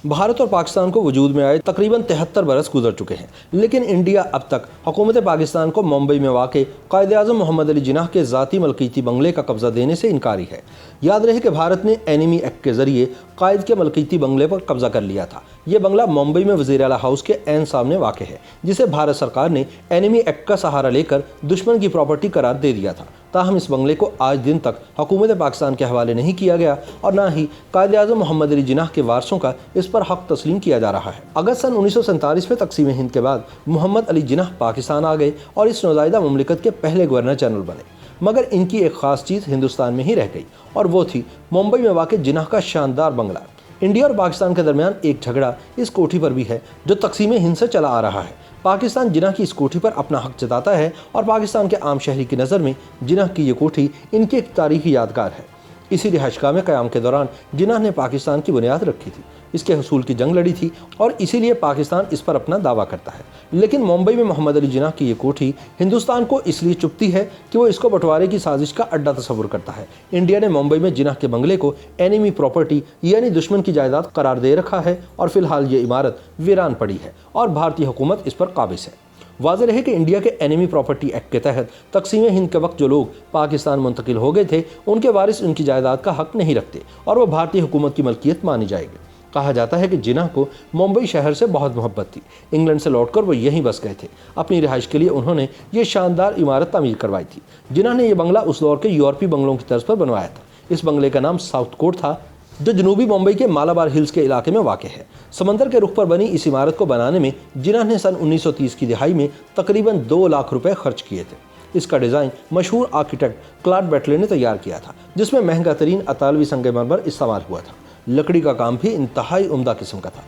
भारत और पाकिस्तान को वजूद में आए तकरीबन 73 बरस गुजर चुके हैं, लेकिन इंडिया अब तक हुकूमत पाकिस्तान को मुंबई में वाक़ कायद-ए-आज़म मोहम्मद अली जिन्नाह के ज़ाती मलकीती बंगले का कब्ज़ा देने से इनकारी है। याद रहे कि भारत ने एनिमी एक्ट के ज़रिए कायद के मलकीती बंगले पर कब्ज़ा कर लिया था। ये बंगला मुंबई में वज़ीर आला हाउस के ऐन सामने वाक़ है, जिसे भारत सरकार ने एनिमी एक्ट का सहारा लेकर दुश्मन की प्रॉपर्टी करार दे दिया था। ताहम इस बंगले को आज दिन तक हुकूमत पाकिस्तान के हवाले नहीं किया गया और न ही कायद-ए-आज़म मोहम्मद अली जिन्नाह के वारसों का इस पर हक तस्लीम किया जा रहा है। अगस्त सन 1947 में तकसीम हिंद के बाद मोहम्मद अली जिन्नाह पाकिस्तान आ गए और इस नौज़ायदा मुमलिकत के पहले गवर्नर जनरल बने, मगर इनकी एक ख़ास चीज़ हिंदुस्तान में ही रह गई और वो थी मुंबई में वाक़ जिन्नाह का शानदार बंगला। इंडिया और पाकिस्तान के दरमियान एक झगड़ा इस कोठी पर भी है जो तकसीम हिंद से चला आ रहा है। पाकिस्तान जिन्नाह की इस कोठी पर अपना हक जताता है और पाकिस्तान के आम शहरी की नज़र में जिन्नाह की ये कोठी इनकी एक तारीखी यादगार है। इसी रिहाइशगाह में क़याम के दौरान जिन्नाह ने पाकिस्तान की बुनियाद रखी थी, इसके हसूल की जंग लड़ी थी और इसीलिए पाकिस्तान इस पर अपना दावा करता है। लेकिन मुंबई में मोहम्मद अली जिन्नाह की ये कोठी हिंदुस्तान को इसलिए चुभती है कि वो इसको बंटवारे की साजिश का अड्डा तस्वुर करता है। इंडिया ने मुंबई में जिन्नाह के बंगले को एनिमी प्रॉपर्टी यानी दुश्मन की जायदाद करार दे रखा है और फिलहाल ये इमारत वीरान पड़ी है और भारतीय हुकूमत इस पर काबिज है। वाज़ेह रहे कि इंडिया के एनिमी प्रॉपर्टी एक्ट के तहत तकसीम हिंद के वक्त जो लोग पाकिस्तान मुंतकिल हो गए थे, उनके वारिस उनकी जायदाद का हक नहीं रखते और वह भारतीय हुकूमत की मलकियत मानी जाएगी। कहा जाता है कि जिन्नाह को मुंबई शहर से बहुत मोहब्बत थी। इंग्लैंड से लौटकर वो यहीं बस गए थे। अपनी रिहाइश के लिए उन्होंने ये शानदार इमारत तामीर करवाई थी। जिन्नाह ने यह बंगला उस दौर के यूरोपीय बंगलों की तर्ज पर बनवाया था। इस बंगले का नाम साउथ कोर्ट था, जो जनूबी मुंबई के मालाबार हिल्स के इलाके में वाक़ है। समंदर के रुख पर बनी इस इमारत को बनाने में जिन्नाह ने सन 1930 की दिहाई में तकरीबन 2 लाख रुपए खर्च किए थे। इसका डिज़ाइन मशहूर आर्किटेक्ट क्लॉड बैटले ने तैयार किया था, जिसमें महंगा तरीन अतालवी संगमरमर इस्तेमाल हुआ था। लकड़ी का काम भी इंतहाई उम्दा किस्म का था।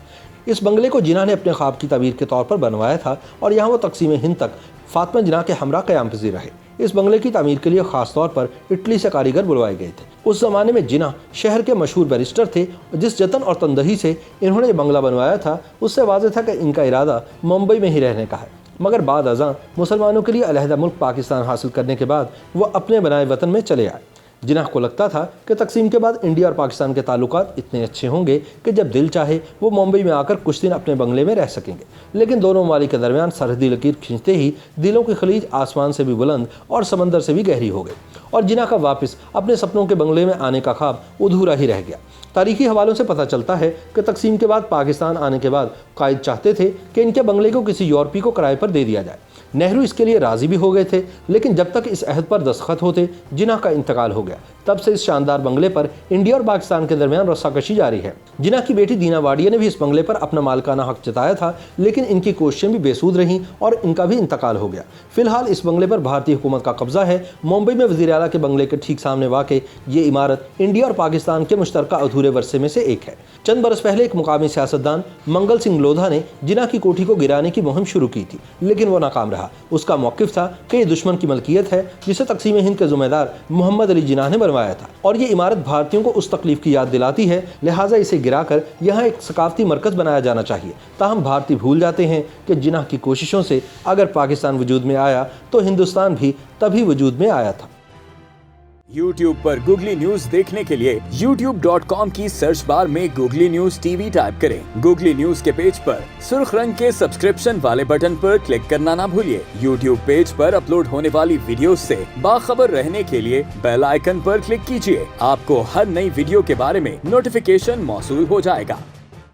इस बंगले को जिन्नाह ने अपने ख्वाब की ताबीर के तौर पर बनवाया था और यहाँ वो तकसीम हिंद तक फातिमा जिन्नाह के हमरा क़याम पज़ीर रहे। इस बंगले की तामीर के लिए ख़ास तौर पर इटली से कारीगर बुलवाए गए थे। उस ज़माने में जिन्नाह शहर के मशहूर बैरिस्टर थे। जिस जतन और तंदही से इन्होंने ये बंगला बनवाया था, उससे वाज़ेह था कि इनका इरादा मुंबई में ही रहने का है। मगर बाद अज़ां मुसलमानों के लिए अलहदा मुल्क पाकिस्तान हासिल करने के बाद वो अपने बनाए वतन में चले आए। जिन्नाह को लगता था कि तकसीम के बाद इंडिया और पाकिस्तान के ताल्लुकात इतने अच्छे होंगे कि जब दिल चाहे वो मुंबई में आकर कुछ दिन अपने बंगले में रह सकेंगे। लेकिन दोनों ममालिक के दरमियान सरहदी लकीर खींचते ही दिलों की खलीज आसमान से भी बुलंद और समंदर से भी गहरी हो गई और जिन्नाह का वापस अपने सपनों के बंगले में आने का ख्वाब अधूरा ही रह गया। तारीखी हवालों से पता चलता है कि तकसीम के बाद पाकिस्तान आने के बाद कायद चाहते थे कि इनके बंगले को किसी यूरोपी को किराए पर दे दिया जाए। नेहरू इसके लिए राज़ी भी हो गए थे, लेकिन जब तक इस अहद पर दस्तखत होते जिन्नाह का इंतकाल हो गया। तब से इस शानदार बंगले पर इंडिया और पाकिस्तान के दरमियान रस्साकशी जारी है। जिन्नाह की बेटी दीना वाडिया ने भी इस बंगले पर अपना मालिकाना हक जताया था, लेकिन इनकी कोशिशें भी बेसूद रहीं और इनका भी इंतकाल हो गया। फिलहाल इस बंगले पर भारतीय हुकूमत का कब्जा है। मुंबई में वज़ीर आला के बंगले के ठीक सामने वाक़ ये इमारत इंडिया और पाकिस्तान के मुश्तरका अधूरे वर्से में से एक है। चंद बरस पहले एक मुकामी सियासतदान मंगल सिंह लोधा ने जिन्नाह की कोठी को गिराने की मुहिम शुरू की थी, लेकिन वो नाकाम रहा। उसका मौक़िफ़ था कि ये दुश्मन की मलकियत है, जिसे तकसीम हिंद के ज़िम्मेदार मोहम्मद अली जिन्नाह ने बनवाया था और ये इमारत भारतीयों को उस तकलीफ की याद दिलाती है, लिहाजा इसे गिराकर यहाँ एक सकाफती मरकज़ बनाया जाना चाहिए। ताहम भारतीय भूल जाते हैं कि जिन्नाह की कोशिशों से अगर पाकिस्तान वजूद में आया तो हिंदुस्तान भी तभी वजूद में आया था। YouTube पर गूगली न्यूज देखने के लिए youtube.com की सर्च बार में गूगली न्यूज टीवी टाइप करें। गूगली न्यूज के पेज पर सुर्ख रंग के सब्सक्रिप्शन वाले बटन पर क्लिक करना ना भूलिए। YouTube पेज पर अपलोड होने वाली वीडियोस से बाखबर रहने के लिए बेल आइकन पर क्लिक कीजिए। आपको हर नई वीडियो के बारे में नोटिफिकेशन मौसूल हो जाएगा।